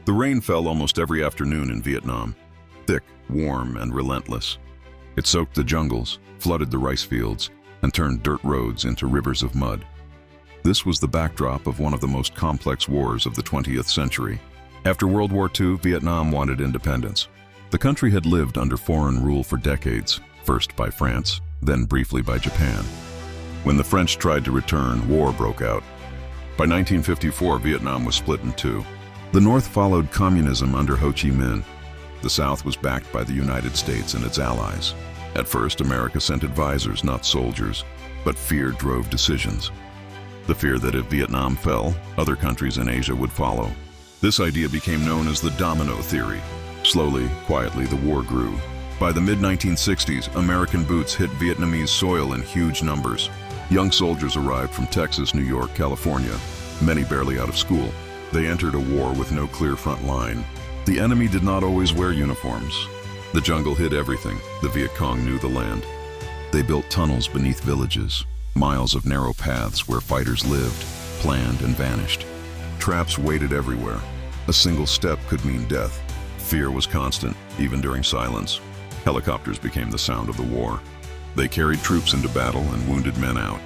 The rain fell almost every afternoon in Vietnam, thick, warm, and relentless. It soaked the jungles, flooded the rice fields, and turned dirt roads into rivers of mud. This was the backdrop of one of the most complex wars of the 20th century. After World War II, Vietnam wanted independence. The country had lived under foreign rule for decades, first by France, then briefly by Japan. When the French tried to return, war broke out. By 1954, Vietnam was split in two. The North followed communism under Ho Chi Minh. The South was backed by the United States and its allies. At first, America sent advisors, not soldiers, but fear drove decisions. The fear that if Vietnam fell, other countries in Asia would follow. This idea became known as the domino theory. Slowly, quietly, the war grew. By the mid-1960s, American boots hit Vietnamese soil in huge numbers. Young soldiers arrived from Texas, New York, California, many barely out of school. They entered a war with no clear front line. The enemy did not always wear uniforms. The jungle hid everything. The Viet Cong knew the land. They built tunnels beneath villages, miles of narrow paths where fighters lived, planned, and vanished. Traps waited everywhere. A single step could mean death. Fear was constant, even during silence. Helicopters became the sound of the war. They carried troops into battle and wounded men out.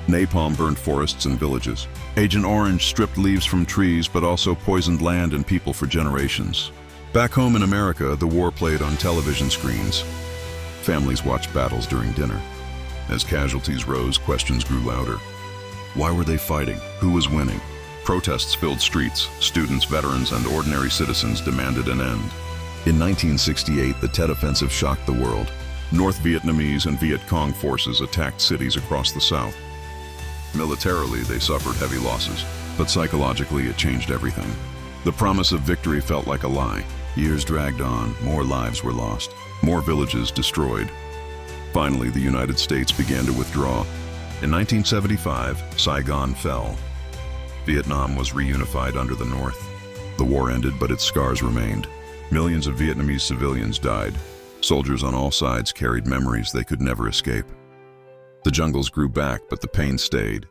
Napalm burned forests and villages. Agent Orange stripped leaves from trees but also poisoned land and people for generations. Back home in America, the war played on television screens. Families watched battles during dinner. As casualties rose, questions grew louder. Why were they fighting? Who was winning? Protests filled streets. Students, veterans, and ordinary citizens demanded an end. In 1968, the Tet Offensive shocked the world. North Vietnamese and Viet Cong forces attacked cities across the South. Militarily, they suffered heavy losses, but psychologically it changed everything. The promise of victory felt like a lie. Years dragged on, more lives were lost, more villages destroyed. Finally, the United States began to withdraw. In 1975, Saigon fell. Vietnam was reunified under the North. The war ended, but its scars remained. Millions of Vietnamese civilians died. Soldiers on all sides carried memories they could never escape. The jungles grew back, but the pain stayed.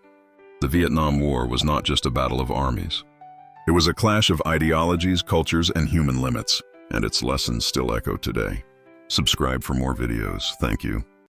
The Vietnam War was not just a battle of armies. It was a clash of ideologies, cultures, and human limits, and its lessons still echo today. Subscribe for more videos. Thank you.